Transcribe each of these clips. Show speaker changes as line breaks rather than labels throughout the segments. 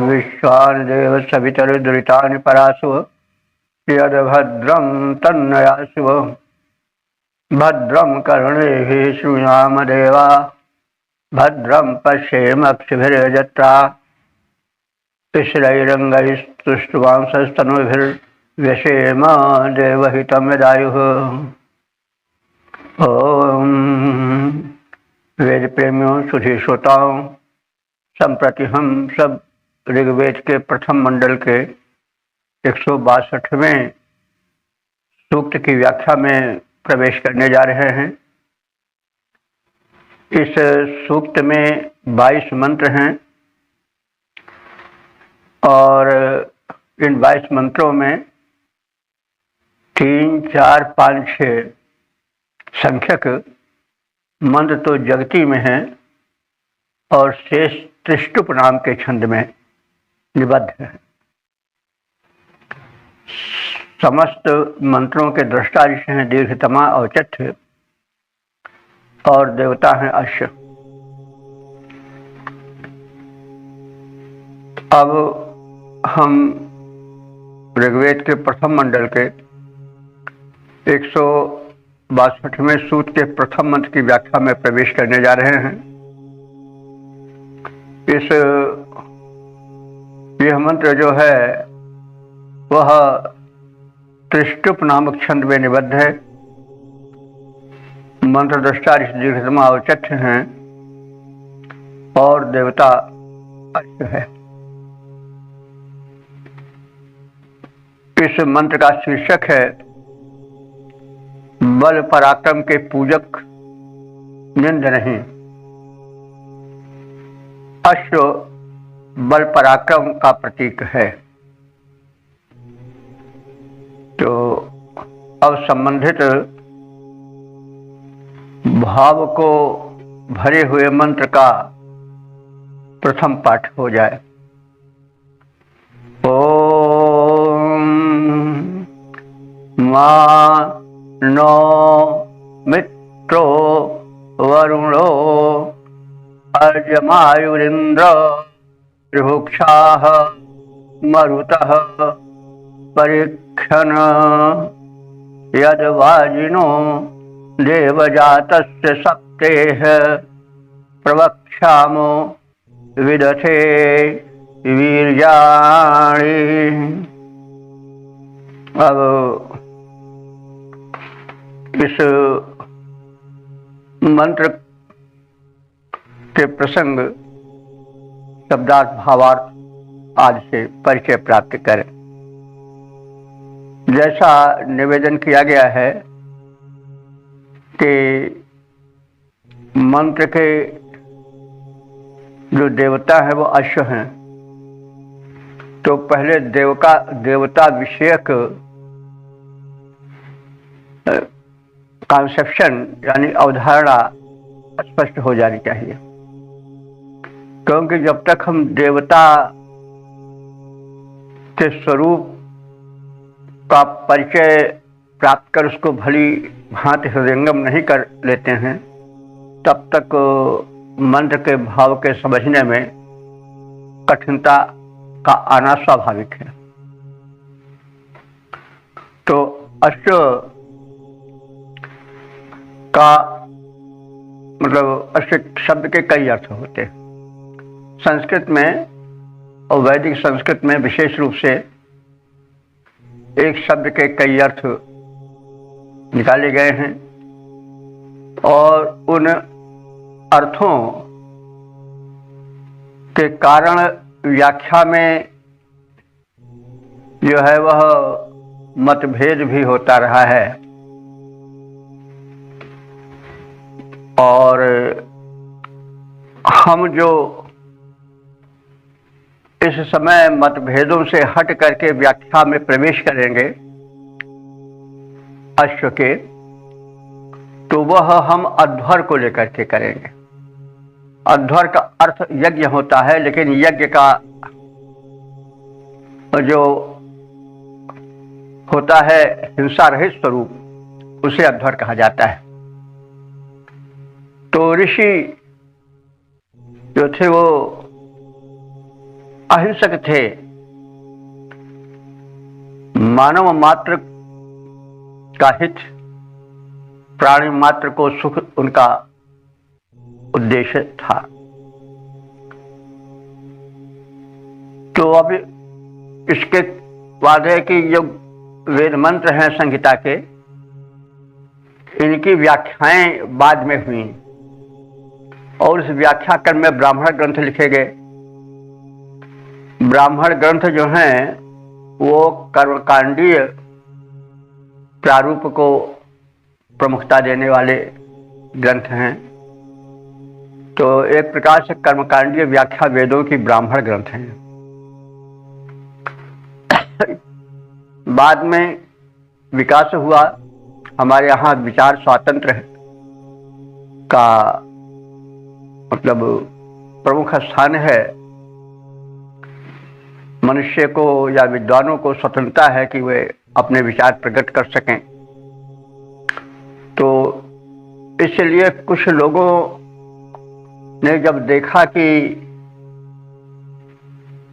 विश्वादेव सवितरुदुरितानि परासु यद्भद्रं तन्नयासु भद्रं कर्णेभिः शृणुयाम देवा भद्रं पश्येमक्षिभिर्यजत्रा स्थिरैरङ्गैस्तुष्ट्वांसस्तनूभिर्व्यसेम देवहितं यदायुः। ओम वेद प्रेमियों सुधी श्रोताओं, संप्रति हम सब ऋग्वेद के प्रथम मंडल के 162वें सूक्त की व्याख्या में प्रवेश करने जा रहे हैं। इस सूक्त में 22 मंत्र हैं और इन 22 मंत्रों में 3, 4, 5, 6 संख्यक मंत्र तो जगती में हैं और शेष त्रिष्टुप नाम के छंद में निबद्ध है। समस्त मंत्रों के दृष्टा ऋषि हैं दीर्घतमा औचित्य और देवता हैं अश्व। अब हम ऋग्वेद के प्रथम मंडल के 162वें सूक्त के प्रथम मंत्र की व्याख्या में प्रवेश करने जा रहे हैं। यह मंत्र जो है वह त्रिष्टुप नामक छंद में निबद्ध है। मंत्र दृष्टा ऋषि दीर्घतमा औचित्य हैं और देवता अश्व है। इस मंत्र का शीर्षक है बल पराक्रम के पूजक निंद नहीं। अश्व बल पराक्रम का प्रतीक है। तो अब संबंधित भाव को भरे हुए मंत्र का प्रथम पाठ हो जाए। ओम नो मित्रो वरुणो अर्यमायुरिन्द्र ऋभुक्षाः मरुतः परीक्षण यद्वाजिनो देवजातस्य सप्तेह प्रवक्ष्यामो विदथे वीर्याणि। अब इस मंत्र के प्रसंग शब्दार्थ भावार्थ आदि से परिचय प्राप्त करें। जैसा निवेदन किया गया है कि मंत्र के जो देवता है वो अश्व हैं, तो पहले देवता विषयक कॉन्सेप्शन यानी अवधारणा स्पष्ट हो जानी चाहिए, क्योंकि जब तक हम देवता के स्वरूप का परिचय प्राप्त कर उसको भली भांति हृदयंगम नहीं कर लेते हैं, तब तक मंत्र के भाव के समझने में कठिनता का आना स्वाभाविक है। तो अश्व का मतलब अश्व शब्द के कई अर्थ होते हैं। संस्कृत में और वैदिक संस्कृत में विशेष रूप से एक शब्द के कई अर्थ निकाले गए हैं और उन अर्थों के कारण व्याख्या में जो है वह मतभेद भी होता रहा है। और हम जो इस समय मतभेदों से हट करके व्याख्या में प्रवेश करेंगे अश्व के, तो वह हम अध्वर को लेकर के करेंगे। अध्वर का अर्थ यज्ञ होता है, लेकिन यज्ञ का जो होता है हिंसा रहित स्वरूप, उसे अध्वर कहा जाता है। तो ऋषि जो थे वो अहिंसक थे, मानव मात्र का हित, प्राणी मात्र को सुख उनका उद्देश्य था। तो अब इसके बाद है कि जो वेद मंत्र हैं संहिता के, इनकी व्याख्याएं बाद में हुई और इस व्याख्या क्रम में ब्राह्मण ग्रंथ लिखे गए। ब्राह्मण ग्रंथ जो हैं वो कर्मकांडीय प्रारूप को प्रमुखता देने वाले ग्रंथ हैं। तो एक प्रकार से कर्मकांडीय व्याख्या वेदों की ब्राह्मण ग्रंथ हैं। बाद में विकास हुआ, हमारे यहाँ विचार स्वातंत्र का मतलब प्रमुख स्थान है। मनुष्य को या विद्वानों को स्वतंत्रता है कि वे अपने विचार प्रकट कर सकें। तो इसलिए कुछ लोगों ने जब देखा कि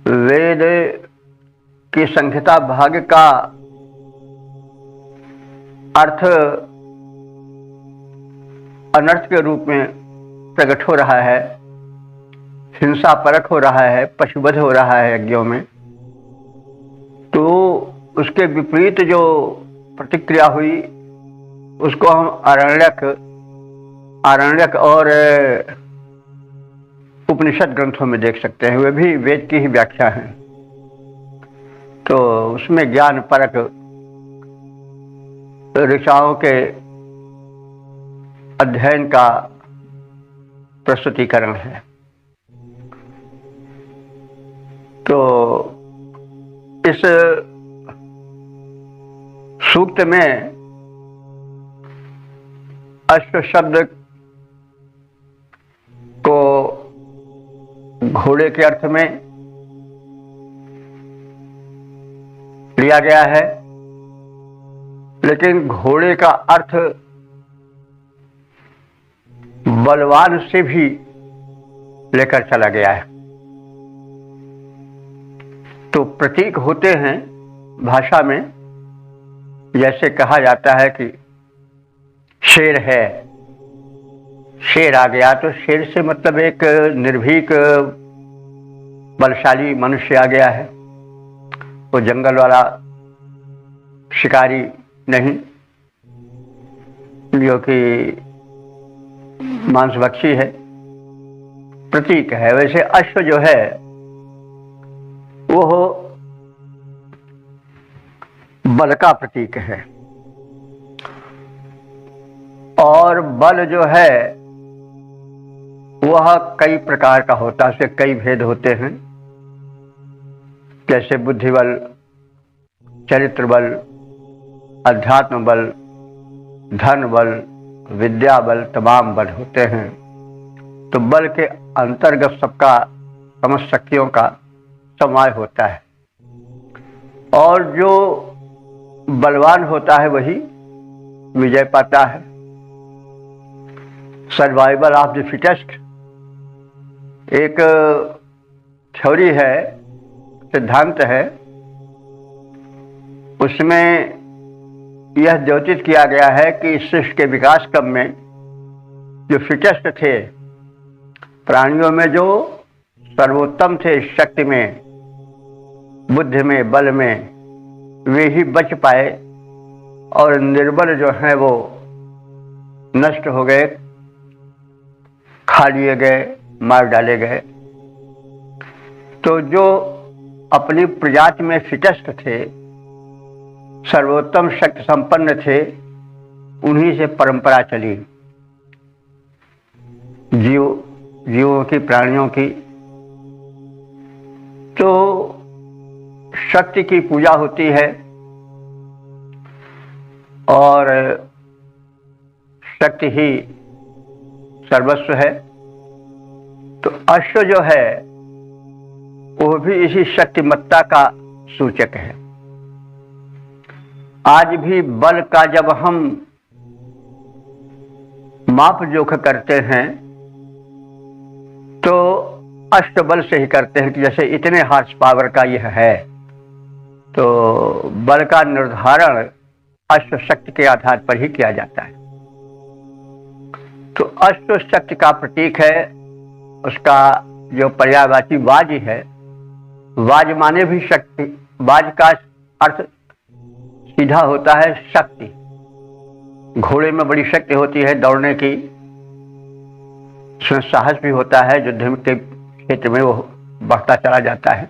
वेद की संहिता भाग का अर्थ अनर्थ के रूप में प्रकट हो रहा है, हिंसा परक हो रहा है, पशुवध हो रहा है यज्ञों में, तो उसके विपरीत जो प्रतिक्रिया हुई उसको हम आरण्यक और उपनिषद ग्रंथों में देख सकते हैं। वे भी वेद की ही व्याख्या है। तो उसमें ज्ञान परक ऋचाओं के अध्ययन का प्रस्तुतिकरण है। तो इस सूक्त में अश्व शब्द को घोड़े के अर्थ में लिया गया है, लेकिन घोड़े का अर्थ बलवान से भी लेकर चला गया है। तो प्रतीक होते हैं भाषा में, जैसे कहा जाता है कि शेर है, शेर आ गया, तो शेर से मतलब एक निर्भीक बलशाली मनुष्य आ गया है। वो जंगल वाला शिकारी नहीं जो कि मांसभक्षी है, प्रतीक है। वैसे अश्व जो है वो बल का प्रतीक है, और बल जो है वह कई प्रकार का होता है, उसके कई भेद होते हैं, जैसे बुद्धि बल, चरित्र बल, अध्यात्म बल, धन बल, विद्या बल, तमाम बल होते हैं। तो बल के अंतर्गत सबका समस्त शक्तियों का समाय होता है, और जो बलवान होता है वही विजय पाता है। सर्वाइवल ऑफ द फिटेस्ट एक थ्योरी है, सिद्धांत है, उसमें यह द्योतित किया गया है कि इस सृष्टि के विकास क्रम में जो फिटेस्ट थे, प्राणियों में जो सर्वोत्तम थे शक्ति में, बुद्धि में, बल में, वे ही बच पाए, और निर्बल जो हैं वो नष्ट हो गए, खा लिए गए, मार डाले गए। तो जो अपनी प्रजाति में फिटेस्ट थे, सर्वोत्तम शक्ति संपन्न थे, उन्हीं से परंपरा चली जीवों की, प्राणियों की। तो शक्ति की पूजा होती है, और शक्ति ही सर्वस्व है। तो अश्व जो है वो भी इसी शक्तिमत्ता का सूचक है। आज भी बल का जब हम माप जोख करते हैं तो अष्टबल से ही करते हैं कि जैसे इतने हार्स पावर का यह है, तो बल का निर्धारण अष्ट शक्ति के आधार पर ही किया जाता है। तो अष्ट शक्ति का प्रतीक है, उसका जो पर्यायवाची वाज है, वाज माने भी शक्ति, वाज का अर्थ सीधा होता है शक्ति। घोड़े में बड़ी शक्ति होती है दौड़ने की, उसमें साहस भी होता है, युद्ध के क्षेत्र में वो बढ़ता चला जाता है,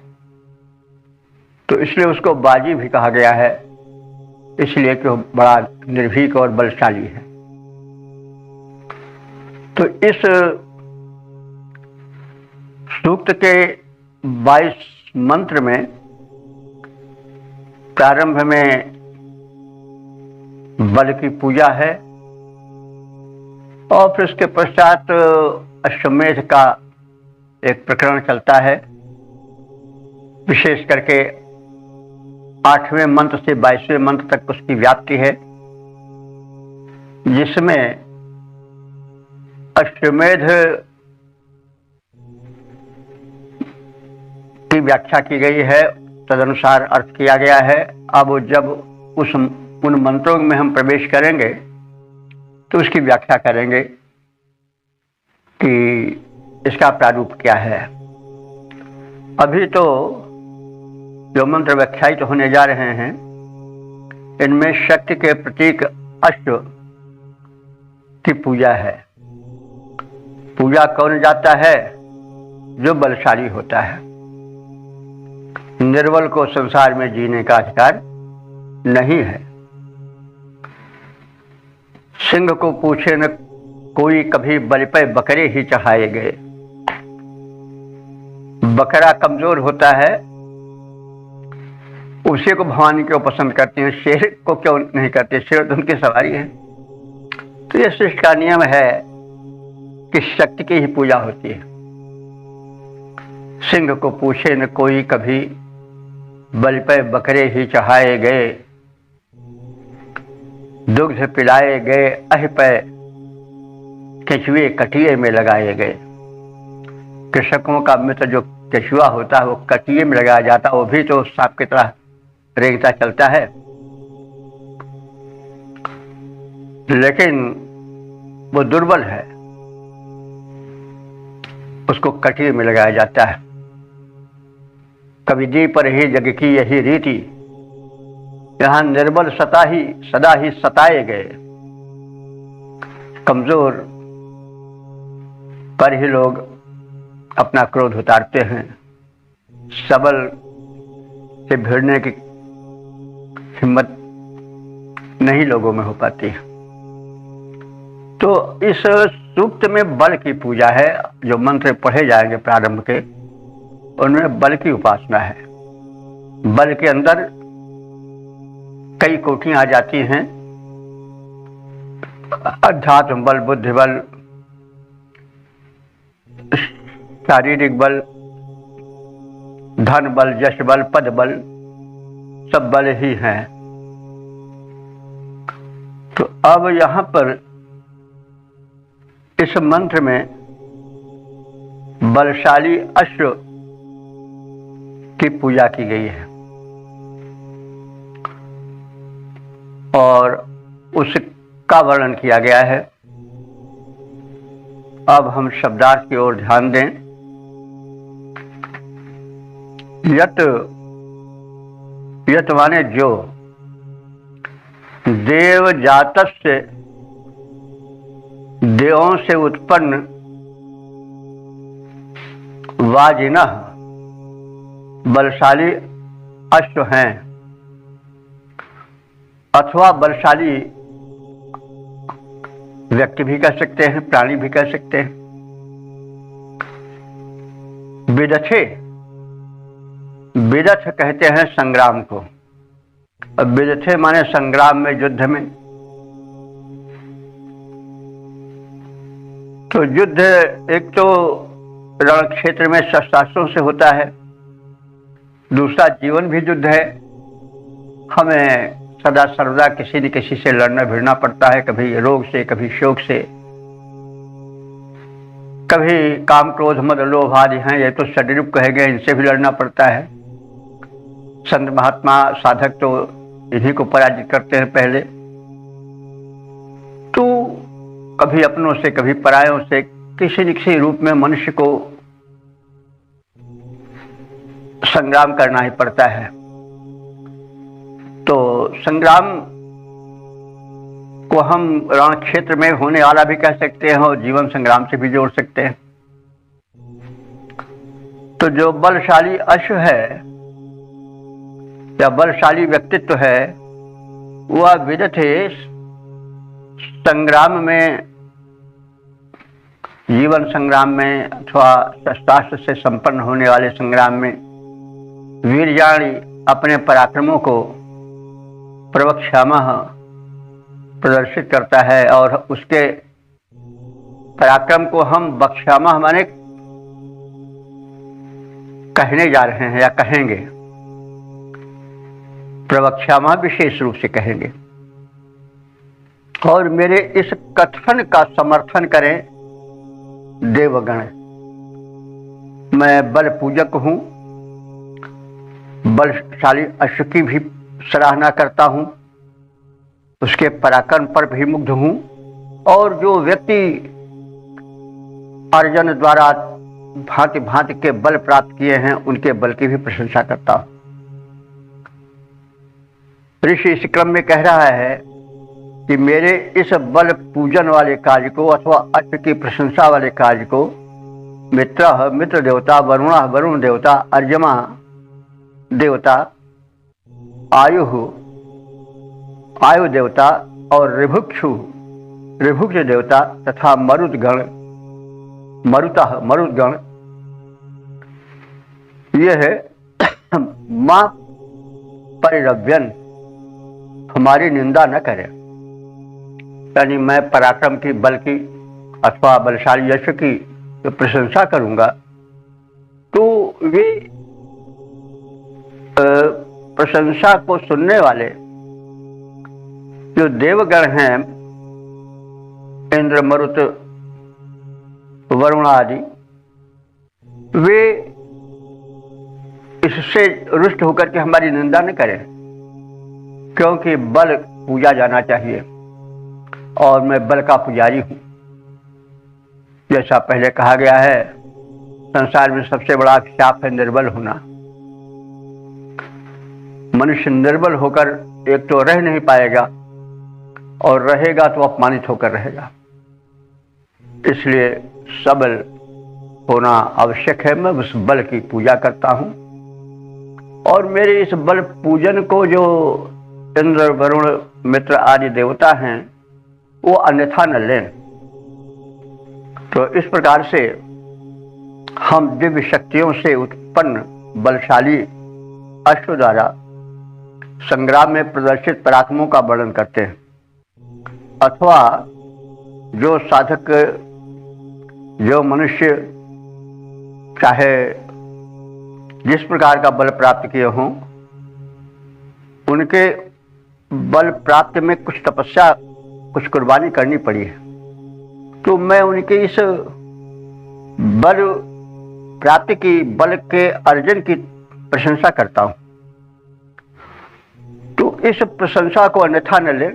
तो इसलिए उसको बाजी भी कहा गया है, इसलिए कि वो बड़ा निर्भीक और बलशाली है। तो इस सूक्त के 22 मंत्र में प्रारंभ में बल की पूजा है और फिर उसके पश्चात अश्वमेध का एक प्रकरण चलता है, विशेष करके 8वें मंत्र से 22वें मंत्र तक उसकी व्याप्ति है, जिसमें अश्वमेध की व्याख्या की गई है, तदनुसार अर्थ किया गया है। अब जब उन मंत्रों में हम प्रवेश करेंगे तो उसकी व्याख्या करेंगे कि इसका प्रारूप क्या है। अभी तो जो मंत्र व्याख्यायित होने जा रहे हैं, इनमें शक्ति के प्रतीक अष्ट की पूजा है। पूजा कौन जाता है? जो बलशाली होता है। निर्बल को संसार में जीने का अधिकार नहीं है। सिंह को पूछे न कोई, कभी बलि पे बकरे ही चढ़ाए गए। बकरा कमजोर होता है, उसी को भवानी क्यों पसंद करते हैं, शेर को क्यों नहीं करते? शेर तो उनकी सवारी है। तो यह सृष्टि का नियम है कि शक्ति की ही पूजा होती है। सिंह को पूछे न कोई, कभी बलि पे बकरे ही चढ़ाए गए। दुग्ध पिलाए गए, अह पे केचुए कटिए में लगाए गए। कृषकों का मित्र जो केचुआ होता है वो कटिए में लगाया जाता है, वो भी तो सांप की तरह रेंगता चलता है, लेकिन वो दुर्बल है, उसको कटिए में लगाया जाता है। कविदी पर ही जग की यही रीति, यहां निर्बल सदा ही सताए गए। कमजोर पर ही लोग अपना क्रोध उतारते हैं, सबल से भिड़ने की हिम्मत नहीं लोगों में हो पाती है। तो इस सूक्त में बल की पूजा है। जो मंत्र पढ़े जाएंगे प्रारंभ के, उनमें बल की उपासना है। बल के अंदर कई कोटियां आ जाती हैं, अध्यात्म बल, बुद्धि बल, शारीरिक बल, धन बल, यश बल, पद बल, सब बल ही हैं। तो अब यहां पर इस मंत्र में बलशाली अश्व की पूजा की गई है और उसका वर्णन किया गया है। अब हम शब्दार्थ की ओर ध्यान दें। यत, यत माने जो, देव जातस्य, देवों से उत्पन्न, वाजिनः बलशाली अश्व हैं, अथवा बलशाली व्यक्ति भी कह सकते हैं, प्राणी भी कह सकते हैं। विदथे, विदथ कहते हैं संग्राम को, और विदथे माने संग्राम में, युद्ध में। तो युद्ध एक तो रण क्षेत्र में शस्त्रास्त्रों से होता है, दूसरा जीवन भी युद्ध है। हमें सदा सर्वदा किसी न किसी से लड़ना भिड़ना पड़ता है, कभी रोग से, कभी शोक से, कभी काम क्रोध मद लोभ आदि हैं, ये तो सदरूप कहे गए, इनसे भी लड़ना पड़ता है। संत महात्मा साधक तो इन्हीं को पराजित करते हैं पहले। तो कभी अपनों से, कभी परायों से, किसी न किसी रूप में मनुष्य को संग्राम करना ही पड़ता है। तो संग्राम को हम रण क्षेत्र में होने वाला भी कह सकते हैं और जीवन संग्राम से भी जोड़ सकते हैं। तो जो बलशाली अश्व है या बलशाली व्यक्तित्व है, वह विदथे संग्राम में, जीवन संग्राम में अथवा शस्त्रास्त्र से संपन्न होने वाले संग्राम में वीरजाणी अपने पराक्रमों को प्रवक्ष्यामः प्रदर्शित करता है। और उसके पराक्रम को हम वक्ष्यामः माने कहने जा रहे हैं या कहेंगे, प्रवक्ष्यामः विशेष रूप से कहेंगे। और मेरे इस कथन का समर्थन करें देवगण। मैं बल पूजक हूं, बलशाली अश्व की भी सराहना करता हूं, उसके पराक्रम पर भी मुग्ध हूं, और जो व्यक्ति अर्जुन द्वारा भांति भांति के बल प्राप्त किए हैं, उनके बल की भी प्रशंसा करता हूं। ऋषि इस क्रम में कह रहा है कि मेरे इस बल पूजन वाले कार्य को अथवा अश्व की प्रशंसा वाले कार्य को मित्र, मित्र देवता, वरुण, वरुण देवता, अर्यमा देवता, आयु, आयु देवता और ऋभुक्षु, ऋभुक्ष देवता तथा मरुदगण, मरुतः, मरुदगण, यह है मां परिरव्यन, हमारी निंदा न करें। यानी मैं पराक्रम की, बल की अथवा बलशाली यश की तो प्रशंसा करूंगा, तो वे प्रशंसा को सुनने वाले जो देवगण हैं, इंद्र, मरुत, वरुण आदि, वे इससे रुष्ट होकर के हमारी निंदा न करें, क्योंकि बल पूजा जाना चाहिए और मैं बल का पुजारी हूं। जैसा पहले कहा गया है, संसार में सबसे बड़ा शाप है निर्बल होना। मनुष्य निर्बल होकर एक तो रह नहीं पाएगा और रहेगा तो अपमानित होकर रहेगा। इसलिए सबल होना आवश्यक है। मैं उस बल की पूजा करता हूं और मेरे इस बल पूजन को जो इंद्र, वरुण, मित्र आदि देवता हैं, वो अन्यथा न लें। तो इस प्रकार से हम दिव्य शक्तियों से उत्पन्न बलशाली अश्व द्वारा संग्राम में प्रदर्शित पराक्रमों का वर्णन करते हैं, अथवा जो साधक, जो मनुष्य चाहे जिस प्रकार का बल प्राप्त किए हों, उनके बल प्राप्ति में कुछ तपस्या, कुछ कुर्बानी करनी पड़ी है, तो मैं उनके इस बल प्राप्ति की, बल के अर्जन की प्रशंसा करता हूं। तो इस प्रशंसा को अन्यथा न ले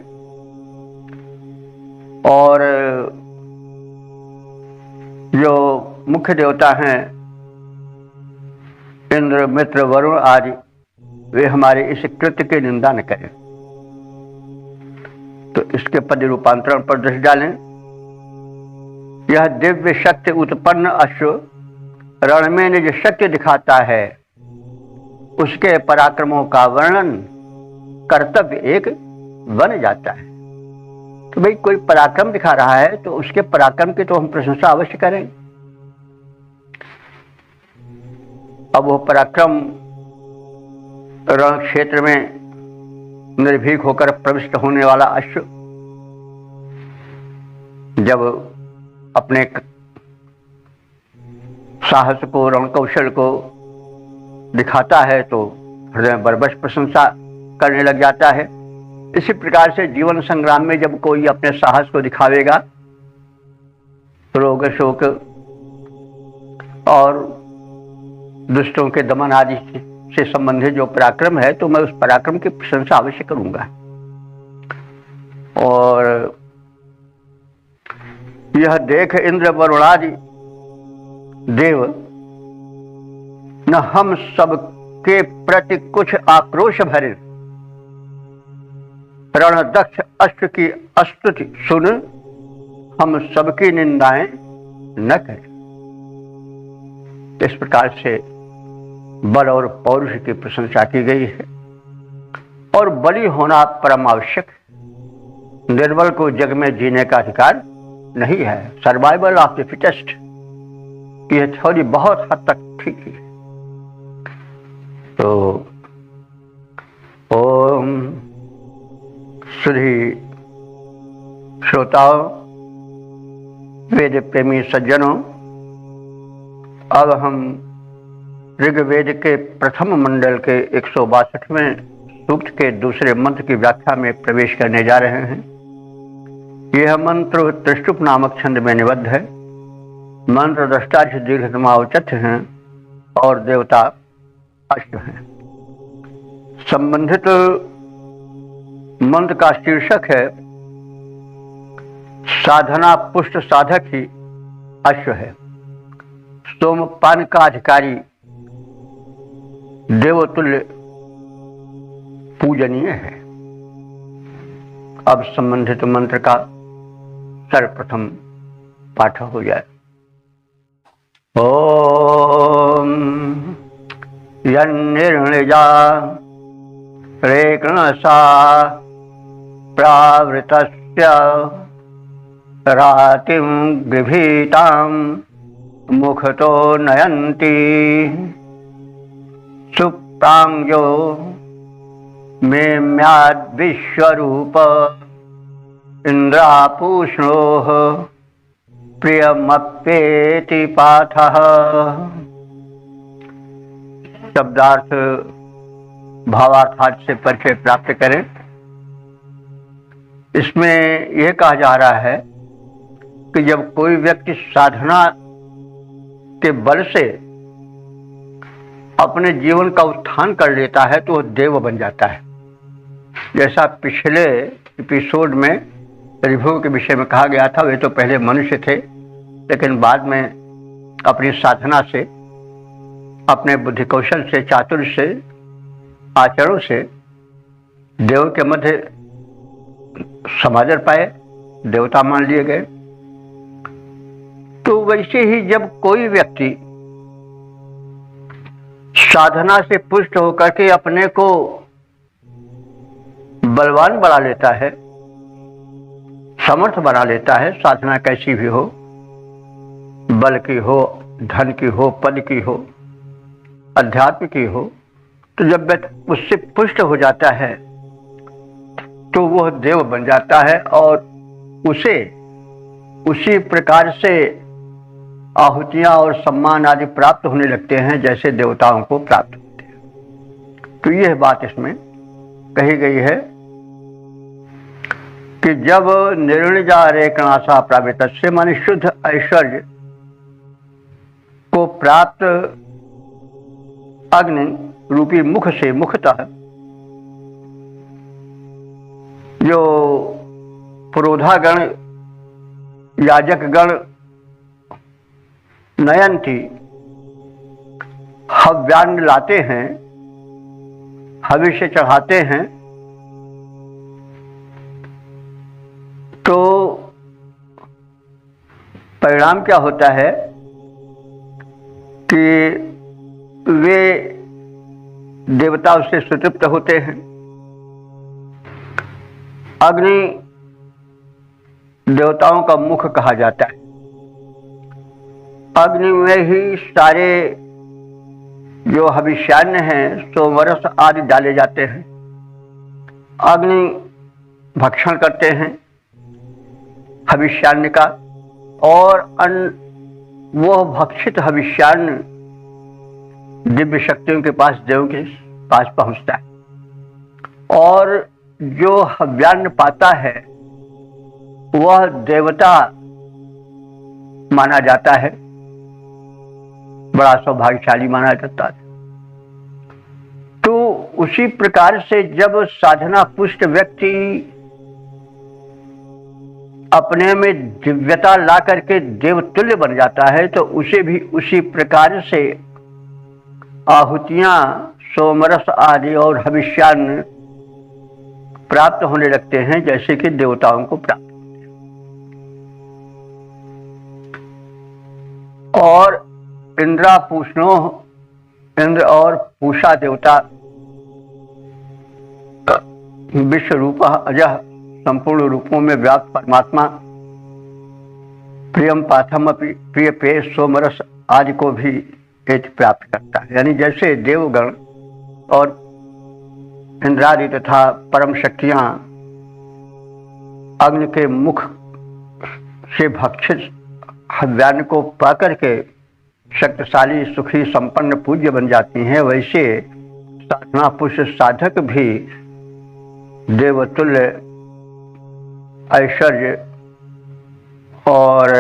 और जो मुख्य देवता हैं इंद्र, मित्र, वरुण आदि, वे हमारे इस कृत्य की निंदा न करें। तो इसके पद रूपांतरण पर दृष्टि डालें। यह दिव्य शक्ति उत्पन्न अश्व रण में निज शक्ति दिखाता है, उसके पराक्रमों का वर्णन कर्तव्य एक बन जाता है। तो भाई कोई पराक्रम दिखा रहा है तो उसके पराक्रम की तो हम प्रशंसा अवश्य करें। अब वो पराक्रम रण क्षेत्र में निर्भीक होकर प्रविष्ट होने वाला अश्व जब अपने साहस को, रण कौशल को दिखाता है तो हृदय बरबस प्रशंसा करने लग जाता है। इसी प्रकार से जीवन संग्राम में जब कोई अपने साहस को दिखावेगा, रोग शोक और दुष्टों के दमन आदि से संबंधित जो पराक्रम है, तो मैं उस पराक्रम की प्रशंसा अवश्य करूंगा। और यह देख इंद्र वरुणादि देव न हम सब के प्रति कुछ आक्रोश भरे, रणदक्ष अष्ट की स्तुति सुन हम सबकी निंदाएं न करें। इस प्रकार से बल और पौरुष की प्रशंसा की गई है। और बली होना परम आवश्यक है। निर्बल को जग में जीने का अधिकार नहीं है। सर्वाइवल ऑफ द फिटेस्ट, यह थोड़ी बहुत हद तक ठीक है। तो ओम श्री श्रोताओं, वेद प्रेमी सज्जनों, अब हम ऋग्वेद के प्रथम मंडल के 162वें सूक्त के दूसरे मंत्र की व्याख्या में प्रवेश करने जा रहे हैं। यह मंत्र त्रिष्टुप नामक छंद में निबद्ध है। मंत्र दृष्टार्थ दीर्घतमा औचत्य हैं और देवता अष्ट हैं। संबंधित मंत्र का शीर्षक है साधना पुष्ट साधक ही अश्व है। सोमपान का अधिकारी देवतुल्य पूजनीय है। अब संबंधित मंत्र का सर्वप्रथम पाठ हो जाए। ओम यन्निर्णिजा रेकणसा प्रावृतस्य रातिं गृभीतां मुखतो नयन्ति सुप्रांजो मेम्याद् विश्वरूप इंद्रापूष्णोः प्रियमप्येति पाठः। शब्दार्थ भावार्थार्थ से परिचय प्राप्त करें। इसमें यह कहा जा रहा है कि जब कोई व्यक्ति साधना के बल से अपने जीवन का उत्थान कर लेता है तो वह देव बन जाता है। जैसा पिछले एपिसोड में ऋभु के विषय में कहा गया था, वे तो पहले मनुष्य थे, लेकिन बाद में अपनी साधना से, अपने बुद्धि कौशल से, चातुर्य से, आचरण से देव के मध्य समाजन पाए, देवता मान लिए गए। तो वैसे ही जब कोई व्यक्ति साधना से पुष्ट होकर के अपने को बलवान बना लेता है, समर्थ बना लेता है, साधना कैसी भी हो, बल की हो, धन की हो, पद की हो, अध्यात्म की हो, तो जब व्यक्ति उससे पुष्ट हो जाता है तो वह देव बन जाता है और उसे उसी प्रकार से आहुतियां और सम्मान आदि प्राप्त होने लगते हैं जैसे देवताओं को प्राप्त होते हैं। तो यह बात इसमें कही गई है कि जब निर्णिजा रेकणासा प्रावितस्य माने शुद्ध ऐश्वर्य को प्राप्त अग्नि रूपी मुख से, मुखतः जो पुरोधागण याजकगण नयंती हव्यान्न लाते हैं, हविष्य चढ़ाते हैं, तो परिणाम क्या होता है कि वे देवता उससे सुतृप्त होते हैं। अग्नि देवताओं का मुख कहा जाता है। अग्नि में ही सारे जो हविष्यान्न हैं, सोमरस आदि डाले जाते हैं। अग्नि भक्षण करते हैं हविष्यान्न का, और वो भक्षित हविष्यान्न दिव्य शक्तियों के पास, देवों के पास पहुंचता है। और जो हव्यान्न पाता है वह देवता माना जाता है, बड़ा सौभाग्यशाली माना जाता है। तो उसी प्रकार से जब साधना पुष्ट व्यक्ति अपने में दिव्यता ला करके देवतुल्य बन जाता है तो उसे भी उसी प्रकार से आहुतियां, सोमरस आदि और हविष्यान्न प्राप्त होने लगते हैं, जैसे कि देवताओं को प्राप्त होते हैं। और इंद्र और पूषा देवता विश्व रूप अजह संपूर्ण रूपों में व्याप्त परमात्मा प्रियम पाथम प्रिय पेय सोमरस आदि को भी एक प्राप्त करता है। यानी जैसे देवगण और इंद्रादि तथा परम शक्तियां अग्नि के मुख से भक्षित हव्यान्न को पाकर के शक्तिशाली, सुखी, संपन्न, पूज्य बन जाती हैं, वैसे साधना पुरुष साधक भी देवतुल्य ऐश्वर्य और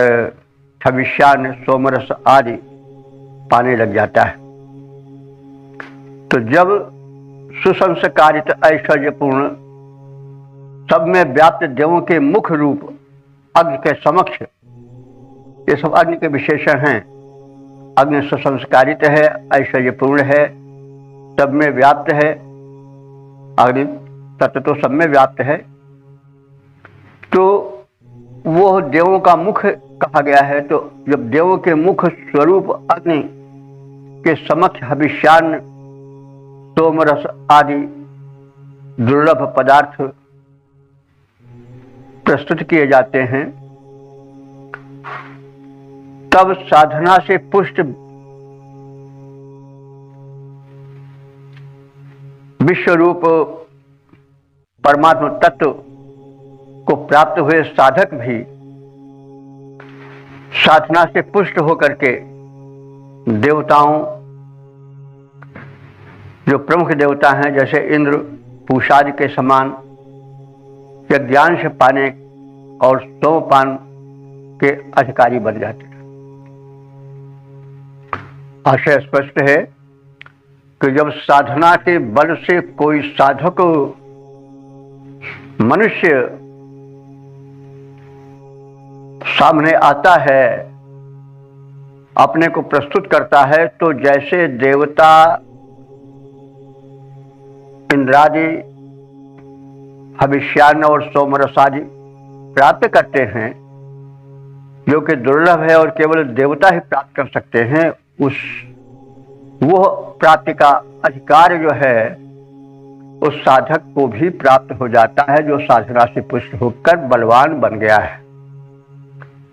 हविष्यान्न, सोमरस आदि पाने लग जाता है। तो जब सुसंस्कारित, ऐश्वर्यपूर्ण, सब में व्याप्त देवों के मुख रूप अग्नि के समक्ष, ये सब अग्नि के विशेषण हैं। अग्नि सुसंस्कारित है, ऐश्वर्यपूर्ण है, सब में व्याप्त है। अग्नि तत्व तो सब में व्याप्त है। तो वो देवों का मुख कहा गया है। तो जब देवों के मुख स्वरूप अग्नि के समक्ष हविष्यान्न, सोमरस आदि दुर्लभ पदार्थ प्रस्तुत किए जाते हैं, तब साधना से पुष्ट विश्व रूप परमात्मा तत्व को प्राप्त हुए साधक भी साधना से पुष्ट होकर के देवताओं, जो प्रमुख देवता हैं जैसे इंद्र, पूषादि के समान यज्ञांश पाने और सोमपान के अधिकारी बन जाते हैं। आशय स्पष्ट है कि जब साधना के बल से कोई साधक मनुष्य सामने आता है, अपने को प्रस्तुत करता है, तो जैसे देवता इंद्रादि हविष्यान्न और सोमरस आदि प्राप्त करते हैं, जो कि दुर्लभ है और केवल देवता ही प्राप्त कर सकते हैं, वो प्राप्ति का अधिकार जो है उस साधक को भी प्राप्त हो जाता है, जो साधना से पुष्ट होकर बलवान बन गया है।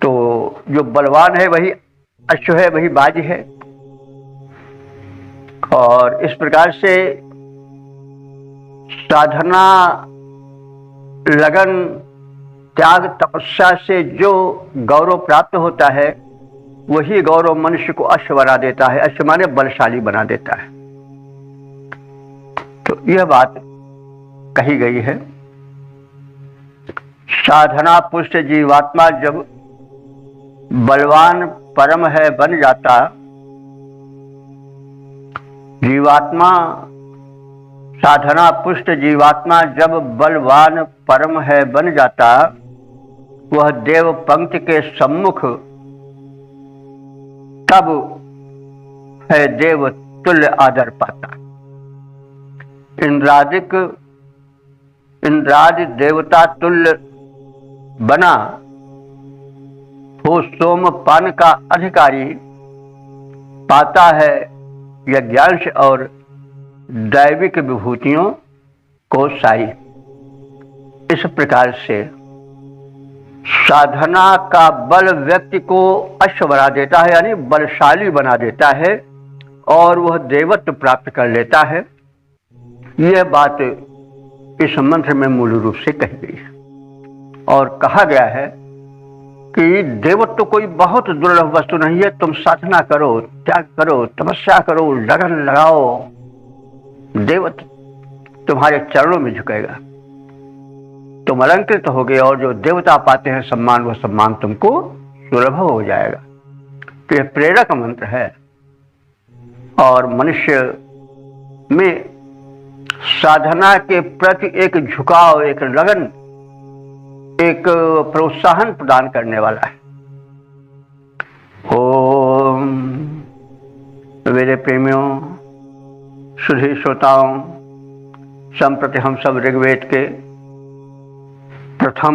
तो जो बलवान है वही अश्व है, वही बाज है। और इस प्रकार से साधना, लगन, त्याग, तपस्या से जो गौरव प्राप्त होता है वही गौरव मनुष्य को अश्व बना देता है। अश्व माने बलशाली बना देता है। तो यह बात कही गई है। साधना पुष्ट जीवात्मा जब बलवान परम है बन जाता, जीवात्मा, साधना पुष्ट जीवात्मा जब बलवान परम है बन जाता, वह देव पंक्ति के सम्मुख तब है देव तुल्य आदर पाता। इंद्रादि देवता तुल्य बना हो सोमपान का अधिकारी पाता है यज्ञांश और दैविक विभूतियों को सारी। इस प्रकार से साधना का बल व्यक्ति को अश्व बना देता है, यानी बलशाली बना देता है और वह देवत्व प्राप्त कर लेता है। यह बात इस मंत्र में मूल रूप से कही गई है और कहा गया है कि देवत्व कोई बहुत दुर्लभ वस्तु नहीं है। तुम साधना करो, त्याग करो, तपस्या करो, लगन लगाओ, देवत्व तुम्हारे चरणों में झुकेगा, तुम अलंकृत होगे और जो देवता पाते हैं सम्मान, वह सम्मान तुमको सुलभ हो जाएगा। तो यह प्रेरक मंत्र है और मनुष्य में साधना के प्रति एक झुकाव, एक लगन, एक प्रोत्साहन प्रदान करने वाला है। ओम मेरे प्रेमियों, सुधी श्रोताओं, संप्रति हम सब ऋग्वेद के प्रथम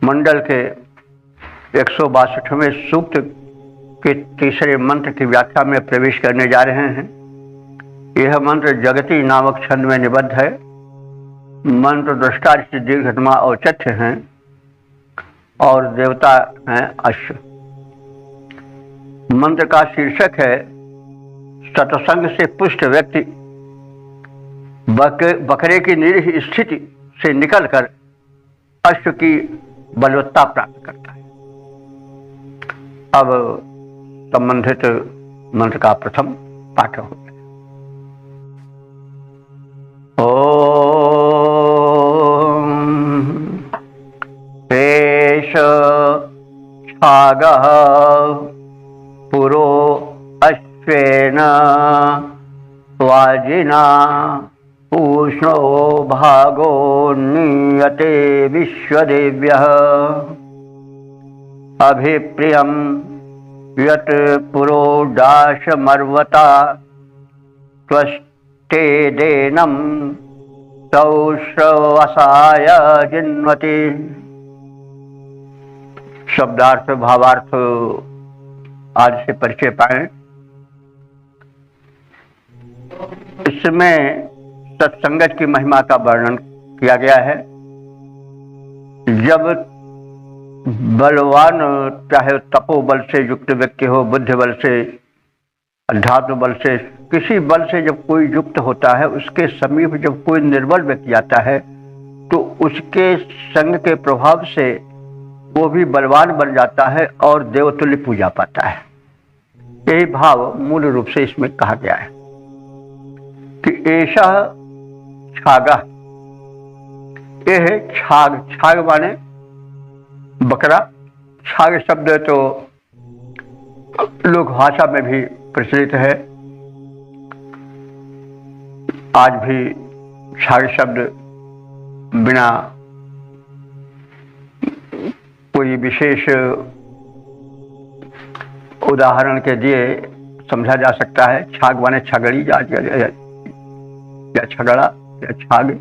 मंडल के 162वें सूक्त के तीसरे मंत्र की व्याख्या में प्रवेश करने जा रहे हैं। यह मंत्र जगती नामक छंद में निबद्ध है। मंत्र दृष्टा से दीर्घतमा औचित्य हैं और देवता हैं अश्व। मंत्र का शीर्षक है सत्संग से पुष्ट व्यक्ति बकरे की निरीह स्थिति से निकलकर अश्व की बलवत्ता प्राप्त करता है। अब संबंधित मंत्र का प्रथम पाठ हो गया। ओम एष छागः पुरो अश्वेन वाजिना उष्णो भागो नीयते विश्वदेव्यः अभिप्रियं यत् पुरो दाशमर्वता त्वष्टेदेनं तौश्रवसाय जिन्वति। शब्दार्थ भावार्थ आदि से परिचय पाएं। इसमें सत्संगत की महिमा का वर्णन किया गया है। जब बलवान, चाहे तपोबल से युक्त व्यक्ति हो, बुद्धि बल से, अध्यात्म बल से, किसी बल से जब कोई युक्त होता है, उसके समीप जब कोई निर्बल व्यक्ति आता है तो उसके संग के प्रभाव से वो भी बलवान बन जाता है और देवतुल्य पूजा पाता है। यही भाव मूल रूप से इसमें कहा गया है कि ऐसा छागा, यह है छाग। छाग माने बकरा। छाग शब्द तो लोक भाषा में भी प्रचलित है। आज भी छाग शब्द बिना कोई विशेष उदाहरण के दिए समझा जा सकता है। छाग माने छगड़ी या छगड़ा या छाग।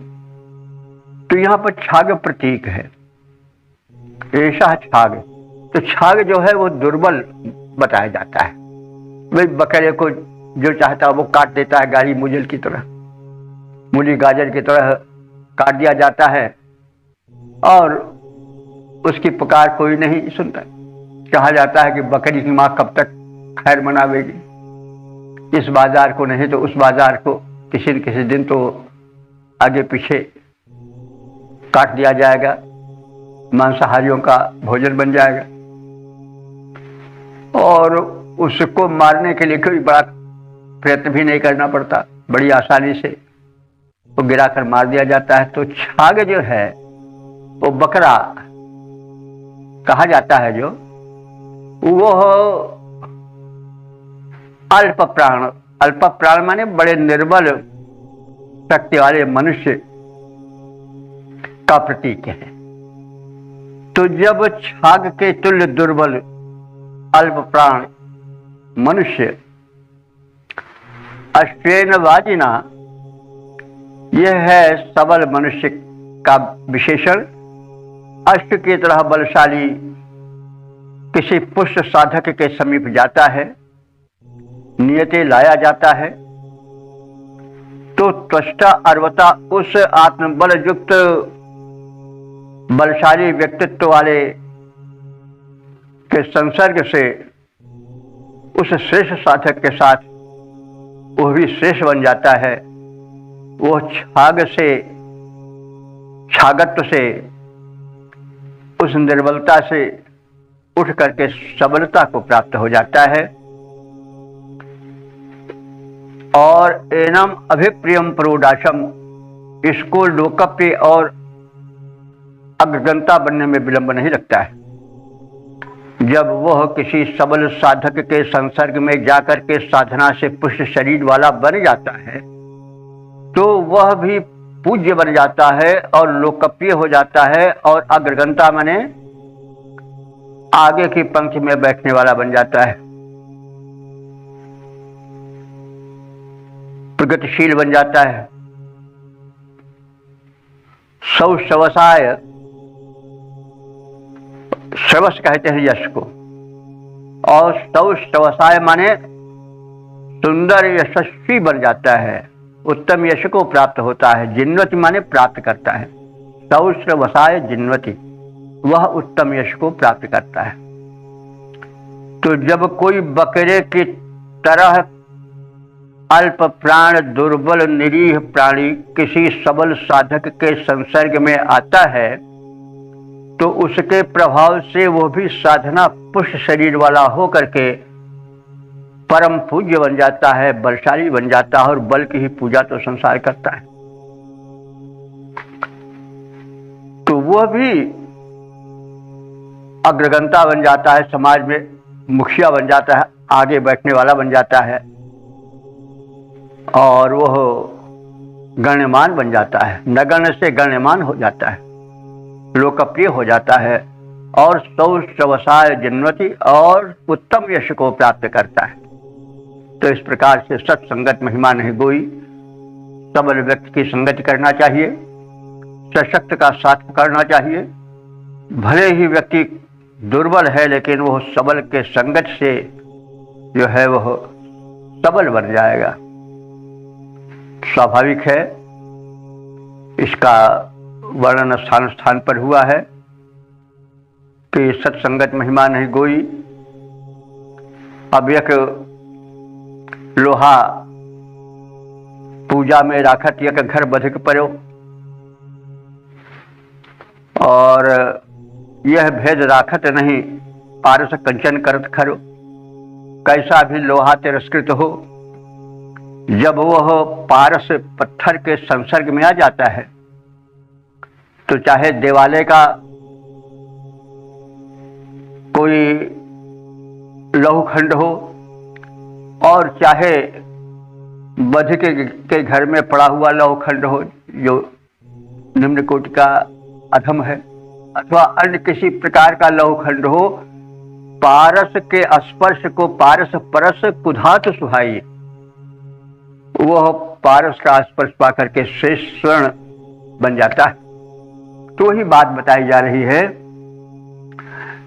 तो यहाँ पर छाग प्रतीक है, ऐसा छाग। तो छाग जो है वो दुर्बल बताया जाता है। वही बकरे को जो चाहता है वो काट देता है, गाड़ी मुजल की तरह, मूली गाजर की तरह काट दिया जाता है और उसकी पुकार कोई नहीं सुनता। कहा जाता है कि बकरी की माँ कब तक खैर मनावेगी, इस बाजार को नहीं तो उस बाजार को किसी न किसी दिन तो आगे पीछे काट दिया जाएगा, मांसाहारियों का भोजन बन जाएगा। और उसको मारने के लिए कोई बड़ा प्रयत्न भी नहीं करना पड़ता, बड़ी आसानी से वो गिराकर मार दिया जाता है। तो छाग जो है वो बकरा कहा जाता है, जो वो अल्प प्राण। अल्प प्राण माने बड़े निर्बल शक्ति वाले मनुष्य का प्रतीक है। तो जब छाग के तुल्य दुर्बल अल्प प्राण मनुष्य अश्वेन वाजिना, यह है सबल मनुष्य का विशेषण। अश्व की तरह बलशाली किसी पुष्ट साधक के समीप जाता है, नियते लाया जाता है, तो त्वष्टा अर्वता उस आत्मबल युक्त बलशाली व्यक्तित्व वाले के संसर्ग से उस श्रेष्ठ साधक के साथ वो भी श्रेष्ठ बन जाता है। वो छाग से, छागत्व से उस निर्बलता से उठ करके सबलता को प्राप्त हो जाता है। और एनम अभिप्रियम प्रोडाशम, इसको लोकप्रिय और अग्रगंता बनने में विलंब नहीं लगता है। जब वह किसी सबल साधक के संसर्ग में जाकर के साधना से पुष्ट शरीर वाला बन जाता है तो वह भी पूज्य बन जाता है और लोकप्रिय हो जाता है और अग्रगंता माने आगे की पंक्ति में बैठने वाला बन जाता है, प्रगतिशील बन जाता है। सौशवसाय, शवस कहते हैं यश को, और सौशवसाय माने सुंदर यशस्वी बन जाता है, उत्तम यश को प्राप्त होता है। जिन्वति माने प्राप्त करता है। सौश्रवसाय जिन्वति, वह उत्तम यश को प्राप्त करता है। तो जब कोई बकरे की तरह अल्प प्राण, दुर्बल निरीह प्राणी किसी सबल साधक के संसर्ग में आता है तो उसके प्रभाव से वो भी साधना पुष्ट शरीर वाला हो करके परम पूज्य बन जाता है, बलशाली बन जाता है और बल की ही पूजा तो संसार करता है। तो वह भी अग्रगंता बन जाता है, समाज में मुखिया बन जाता है, आगे बैठने वाला बन जाता है और वह गण्यमान बन जाता है, नगण्य से गण्यमान हो जाता है, लोकप्रिय हो जाता है और सौश्रवसाय जिन्वति और उत्तम यश को प्राप्त करता है। तो इस प्रकार से सत्संगत महिमा नहीं गोई, सबल व्यक्ति की संगति करना चाहिए, सशक्त का साथ करना चाहिए। भले ही व्यक्ति दुर्बल है लेकिन वह सबल के संगत से जो है वह सबल बन जाएगा। स्वाभाविक है, इसका वर्णन स्थान स्थान पर हुआ है कि सत्संगत महिमा नहीं गोई। अब एक लोहा पूजा में राखत एक घर बधिक पड़ो और यह भेद राखत नहीं पारस कंचन करत खरो। कैसा भी लोहा तिरस्कृत हो, जब वह पारस पत्थर के संसर्ग में आ जाता है तो चाहे देवालय का कोई लौहखंड हो और चाहे बधिक के घर में पड़ा हुआ लौहखंड हो जो निम्न कोटि का अधम है, अथवा अन्य किसी प्रकार का लौहखंड हो, पारस के स्पर्श को पारस परस कुधात सुहाई, वह पारस का स्पर्श पाकर के श्रेष्ठ स्वर्ण बन जाता है। तो ही बात बताई जा रही है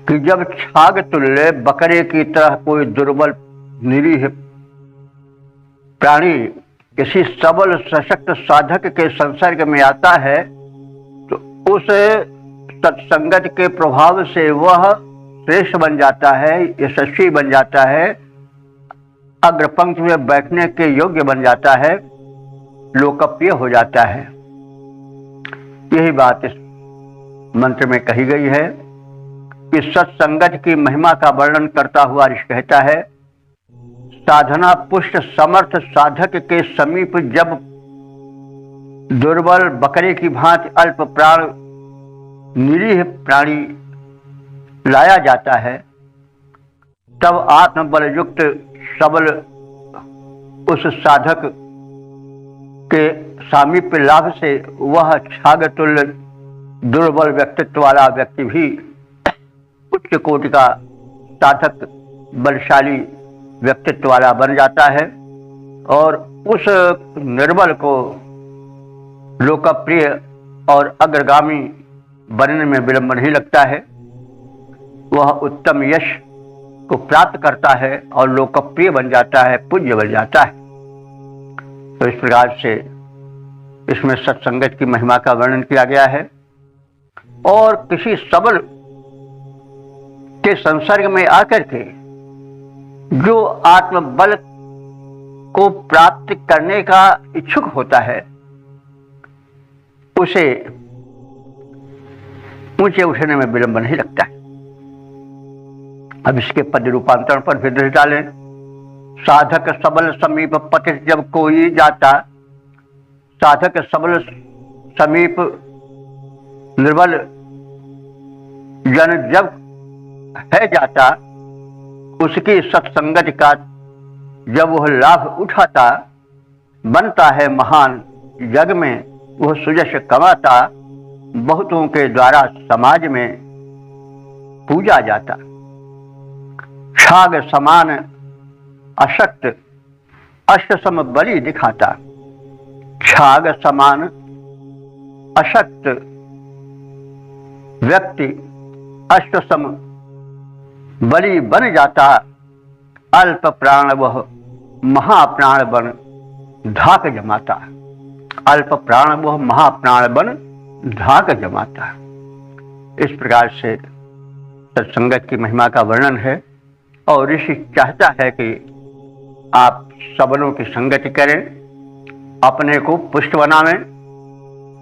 कि जब छाग तुल्य बकरे की तरह कोई दुर्बल निरीह प्राणी किसी सबल सशक्त साधक के संसर्ग में आता है तो उस सत्संगत के प्रभाव से वह श्रेष्ठ बन जाता है, यशस्वी बन जाता है, अग्रपंक्ति में बैठने के योग्य बन जाता है, लोकप्रिय हो जाता है। यही बात इस मंत्र में कही गई है कि सत्संगत की महिमा का वर्णन करता हुआ ऋषि कहता है, साधना पुष्ट समर्थ साधक के समीप जब दुर्बल बकरे की भांति अल्प प्राण निरीह प्राणी लाया जाता है तब आत्मबल युक्त सबल उस साधक के सामीप्य लाभ से वह छागतुल्य दुर्बल व्यक्तित्व वाला व्यक्ति भी उच्च कोटि का साधक बलशाली व्यक्तित्व वाला बन जाता है और उस निर्बल को लोकप्रिय और अग्रगामी बनने में विलंब नहीं लगता है। वह उत्तम यश को प्राप्त करता है और लोकप्रिय बन जाता है, पूज्य बन जाता है। तो इस प्रकार से इसमें सत्संगत की महिमा का वर्णन किया गया है और किसी सबल के संसर्ग में आकर के जो आत्मबल को प्राप्त करने का इच्छुक होता है उसे ऊंचे उठने में विलंब नहीं लगता है। अब इसके पद रूपांतरण पर फिर दृष्टि डालें। साधक सबल समीप पतित जब कोई जाता, साधक सबल समीप निर्बल जन जब है जाता, उसकी सत्संगत का जब वह लाभ उठाता, बनता है महान जग में वह सुजश कमाता, बहुतों के द्वारा समाज में पूजा जाता। छाग समान अशक्त अष्ट सम बलि दिखाता, छाग समान अशक्त व्यक्ति अष्ट सम बलि बन जाता, अल्प प्राण वह महाप्राण बन धाक जमाता, अल्प प्राण वह महाप्राण बन धाक जमाता। इस प्रकार से सत्संगत की महिमा का वर्णन है और ऋषि चाहता है कि आप सबलों की संगति करें, अपने को पुष्ट बनावें,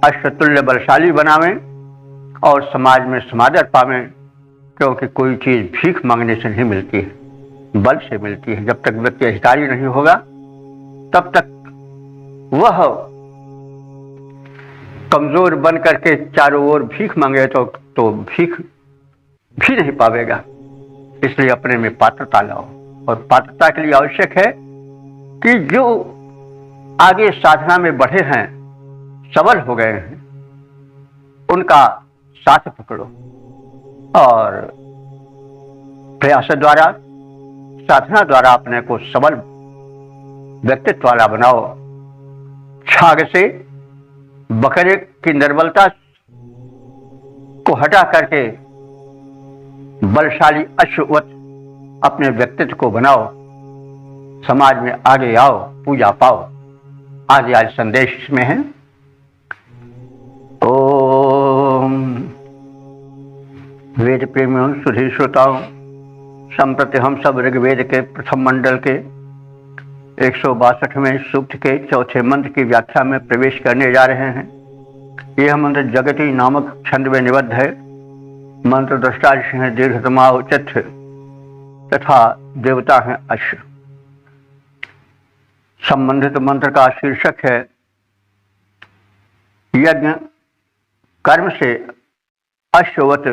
अष्टतुल्य बलशाली बनावें और समाज में समादर पावें, क्योंकि कोई चीज भीख मांगने से नहीं मिलती है, बल से मिलती है। जब तक व्यक्ति अधिकारी नहीं होगा तब तक वह कमजोर बन करके चारों ओर भीख मांगे तो भीख भी नहीं पावेगा। इसलिए अपने में पात्रता लाओ, और पात्रता के लिए आवश्यक है कि जो आगे साधना में बढ़े हैं, सबल हो गए हैं, उनका साथ पकड़ो और प्रयास द्वारा, साधना द्वारा अपने को सबल व्यक्तित्व वाला बनाओ। छाग से बकरे की निर्बलता को हटा करके बलशाली अश्ववत अपने व्यक्तित्व को बनाओ, समाज में आगे आओ, पूजा पाओ। आगे आज संदेश इसमें है। ओम वेद प्रेमियों, सुधी श्रोताओं, संप्रति हम सब ऋग्वेद के प्रथम मंडल के 162वें सूक्त के चौथे मंत्र की व्याख्या में प्रवेश करने जा रहे हैं। यह मंत्र जगती नामक छंद में निबद्ध है। मंत्र दृष्टा ऋषि हैं दीर्घतमा उचित तथा देवता हैं अश्व। संबंधित मंत्र का शीर्षक है यज्ञ कर्म से अश्ववत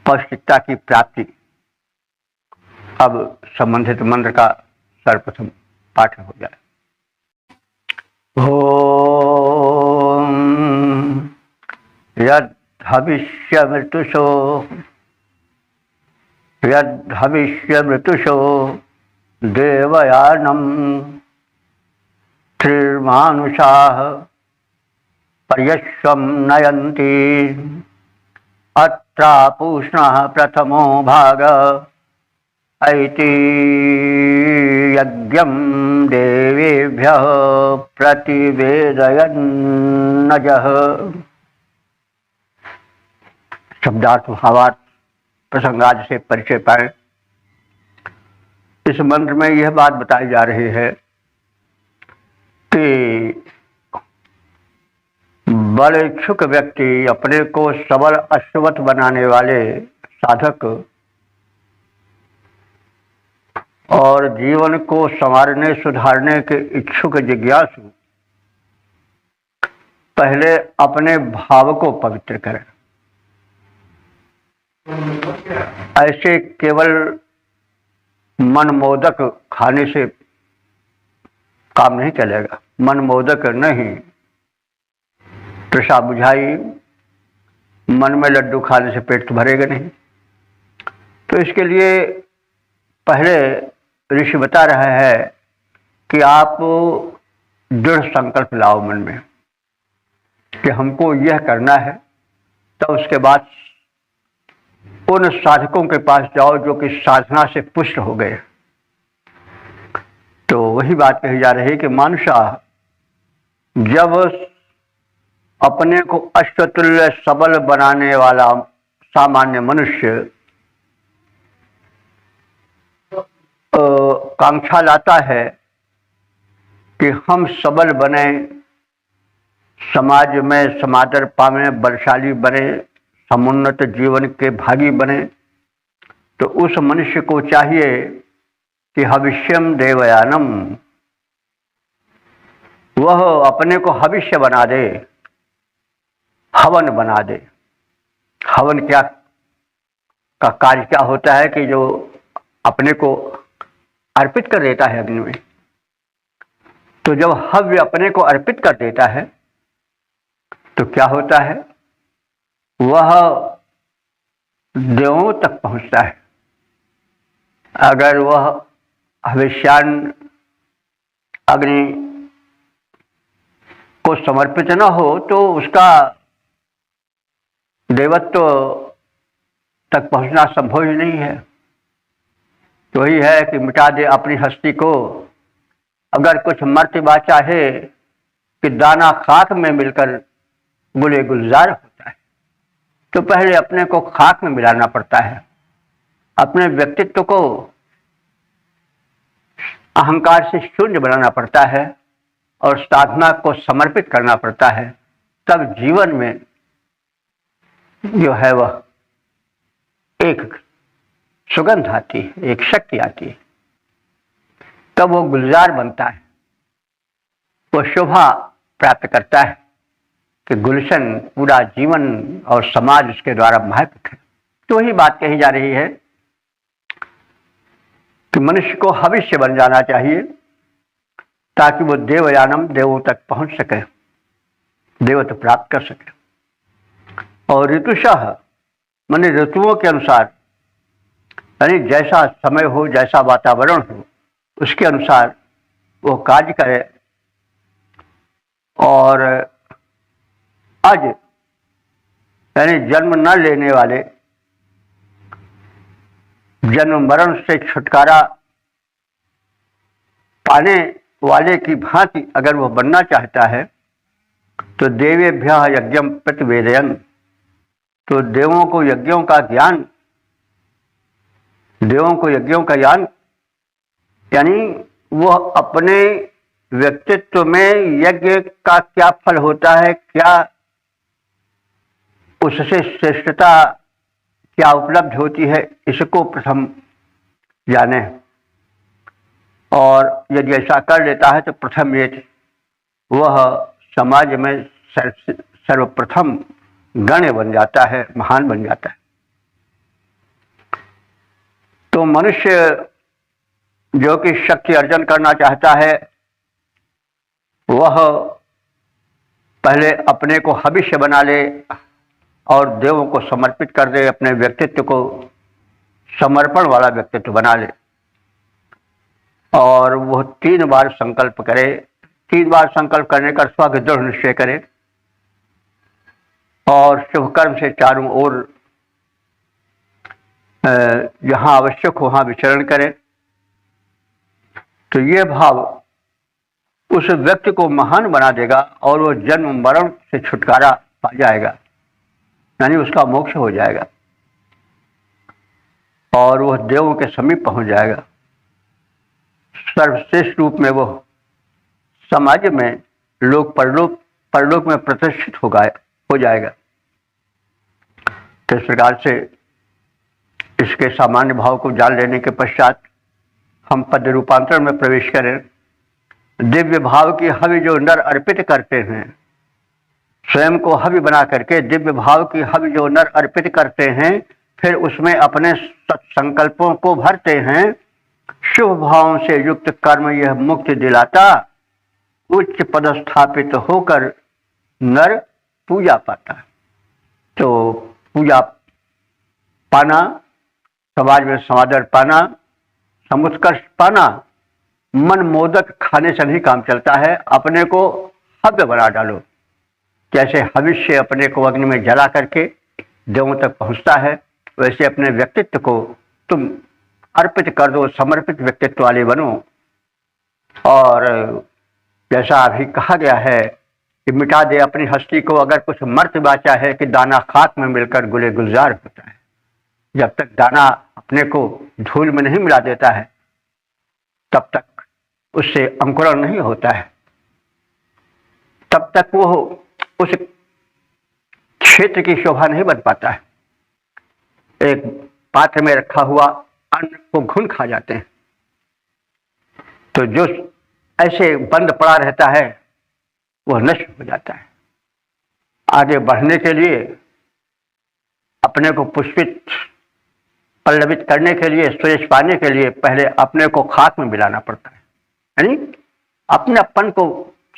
पौष्टिकता की प्राप्ति। अब संबंधित मंत्र का सर्वप्रथम पाठ हो जाए। ओम यद हविष्य मृतुषो देवयानम त्रिर्मानुषाः पर्यश्वं नयन्ति अत्रापूष्णः प्रथमो भाग ऐति यज्ञं देवेभ्यः प्रतिवेदयन्नजः। शब्दार्थ भावार्थ प्रसंगादि से परिचय पाएं। इस मंत्र में यह बात बताई जा रही है कि बड़े इच्छुक व्यक्ति, अपने को सबल अश्ववत बनाने वाले साधक और जीवन को संवारने सुधारने के इच्छुक जिज्ञासु पहले अपने भाव को पवित्र करें। ऐसे केवल मनमोदक खाने से काम नहीं चलेगा। मनमोदक नहीं, तृषा बुझाई, मन में लड्डू खाने से पेट तो भरेगा नहीं। तो इसके लिए पहले ऋषि बता रहा है कि आप दृढ़ संकल्प लाओ मन में कि हमको यह करना है। तो उसके बाद उन साधकों के पास जाओ जो कि साधना से पुष्ट हो गए। तो वही बात कही जा रही है कि मानुषा जब अपने को अष्टतुल्य सबल बनाने वाला सामान्य मनुष्य कांक्षा लाता है कि हम सबल बने, समाज में समादर पावे, बलशाली बने, समुन्नत जीवन के भागी बने, तो उस मनुष्य को चाहिए कि हविष्यम देवयानम, वह अपने को हविष्य बना दे, हवन बना दे। हवन क्या का कार्य क्या होता है कि जो अपने को अर्पित कर देता है अग्नि में। तो जब हव्य अपने को अर्पित कर देता है तो क्या होता है, वह देवों तक पहुंचता है। अगर वह हविष्यान अग्नि को समर्पित न हो तो उसका देवत्व तक पहुंचना संभव ही नहीं है। तो वही है कि मिटा दे अपनी हस्ती को। अगर कुछ मर्तबा चाहे कि दाना खाक में मिलकर गुले गुलजार होता है, तो पहले अपने को खाक में मिलाना पड़ता है, अपने व्यक्तित्व को अहंकार से शून्य बनाना पड़ता है और साधना को समर्पित करना पड़ता है। तब जीवन में जो है वह एक सुगंध आती है, एक शक्ति आती है, तब वो गुलजार बनता है, वो शोभा प्राप्त करता है कि गुलशन पूरा जीवन और समाज उसके द्वारा महत्व है। तो वही बात कही जा रही है कि मनुष्य को हविष्य बन जाना चाहिए ताकि वो देवयानम, देवों तक पहुंच सके, देवत्व प्राप्त कर सके। और ऋतुषः माने ऋतुओं के अनुसार, यानी जैसा समय हो, जैसा वातावरण हो, उसके अनुसार वो कार्य करे। और आज यानी जन्म न लेने वाले, जन्म मरण से छुटकारा पाने वाले की भांति अगर वह बनना चाहता है तो देवेभ्यः यज्ञम प्रतिवेदयन्, तो देवों को यज्ञों का ज्ञान, देवों को यज्ञों का ज्ञान यानी वह अपने व्यक्तित्व में यज्ञ का क्या फल होता है, क्या उससे श्रेष्ठता क्या उपलब्ध होती है, इसको प्रथम जाने। और यदि ऐसा कर लेता है तो प्रथम ये वह समाज में सर्वप्रथम गण्य बन जाता है, महान बन जाता है। तो मनुष्य जो कि शक्ति अर्जन करना चाहता है वह पहले अपने को हविष्य बना ले और देवों को समर्पित कर दे, अपने व्यक्तित्व को समर्पण वाला व्यक्तित्व बना ले। और वह 3 बार संकल्प करे, 3 बार संकल्प करने का स्वयं दृढ़ निश्चय करे और शुभ कर्म से चारों ओर जहां आवश्यक हो वहां विचरण करे। तो ये भाव उस व्यक्ति को महान बना देगा और वो जन्म मरण से छुटकारा पा जाएगा, यानी उसका मोक्ष हो जाएगा और वह देवों के समीप पहुंच जाएगा। सर्वश्रेष्ठ रूप में वह समाज में लोक परलोक में प्रतिष्ठित हो जाएगा। तो इस प्रकार से इसके सामान्य भाव को जान लेने के पश्चात हम पद रूपांतरण में प्रवेश करें। दिव्य भाव की हवि जो नर अर्पित करते हैं, स्वयं को हवि बना करके दिव्य भाव की हवि जो नर अर्पित करते हैं, फिर उसमें अपने संकल्पों को भरते हैं। शुभ भावों से युक्त कर्म यह मुक्ति दिलाता, उच्च पद स्थापित होकर नर पूजा पाता। तो पूजा पाना, समाज में समादर पाना, समुत्कर्ष पाना, मन मोदक खाने से नहीं काम चलता है। अपने को हव्य बना डालो, जैसे हविष्य अपने को अग्नि में जला करके देवों तक पहुंचता है, वैसे अपने व्यक्तित्व को तुम अर्पित कर दो, समर्पित व्यक्तित्व वाले बनो। और जैसा अभी कहा गया है कि मिटा दे अपनी हस्ती को। अगर कुछ मर्तबा चाहे कि दाना खाक में मिलकर गुले गुलजार होता है, जब तक दाना अपने को धूल में नहीं मिला देता है तब तक उससे अंकुरण नहीं होता है, तब तक वो उस क्षेत्र की शोभा नहीं बन पाता है। एक पात्र में रखा हुआ अन्न को घुन खा जाते हैं, तो जो ऐसे बंद पड़ा रहता है वह नष्ट हो जाता है। आगे बढ़ने के लिए, अपने को पुष्पित पल्लवित करने के लिए, श्रेष्ठ पाने के लिए पहले अपने को खाक में मिलाना पड़ता है, यानी अपनेपन को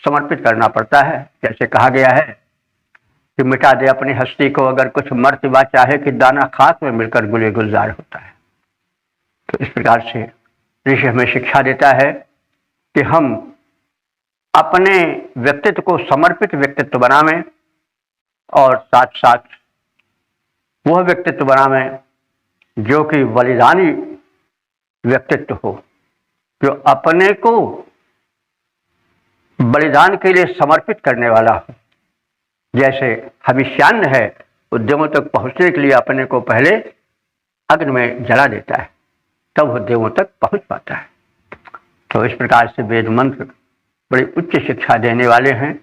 समर्पित करना पड़ता है। जैसे कहा गया है कि मिटा दे अपनी हस्ती को अगर कुछ मर्तबा चाहे कि दाना खाक में मिलकर गुले गुलजार होता है। तो इस प्रकार से ऋषि हमें शिक्षा देता है कि हम अपने व्यक्तित्व को समर्पित व्यक्तित्व बनावें और साथ साथ वह व्यक्तित्व बनावें जो कि बलिदानी व्यक्तित्व हो, जो अपने को बलिदान के लिए समर्पित करने वाला हो। जैसे हविष्यान्न है, उद्यमों तक पहुंचने के लिए अपने को पहले अग्नि में जला देता है, तब वो देवों तक पहुंच पाता है। तो इस प्रकार से वेद मंत्र बड़ी उच्च शिक्षा देने वाले हैं।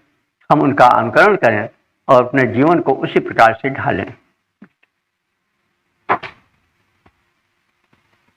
हम उनका अनुकरण करें और अपने जीवन को उसी प्रकार से ढालें।